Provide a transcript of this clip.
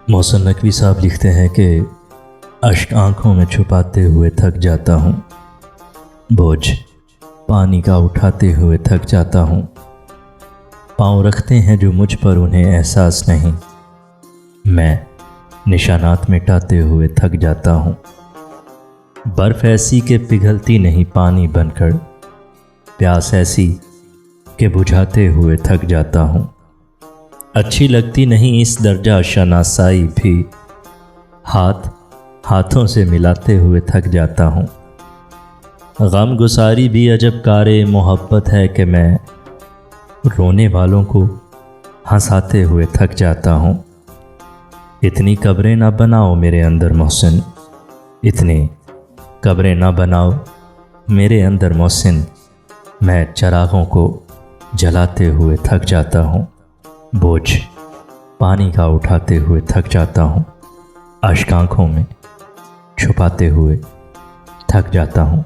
मोहसिन नकवी साहब लिखते हैं कि अश्क आँखों में छुपाते हुए थक जाता हूँ, बोझ पानी का उठाते हुए थक जाता हूँ। पाँव रखते हैं जो मुझ पर उन्हें एहसास नहीं, मैं निशानात मिटाते हुए थक जाता हूँ। बर्फ़ ऐसी कि पिघलती नहीं पानी बनकर, प्यास ऐसी कि बुझाते हुए थक जाता हूँ। अच्छी लगती नहीं इस दर्जा शनासाई भी, हाथ हाथों से मिलाते हुए थक जाता हूँ। गम गुसारी भी अजब कारे मोहब्बत है कि मैं रोने वालों को हंसाते हुए थक जाता हूँ। इतनी कब्रें ना बनाओ मेरे अंदर मोहसिन, इतनी कब्रें ना बनाओ मेरे अंदर मोहसिन, मैं चरागों को जलाते हुए थक जाता हूँ। बोझ पानी का उठाते हुए थक जाता हूँ, अश्क आँखों में छुपाते हुए थक जाता हूँ।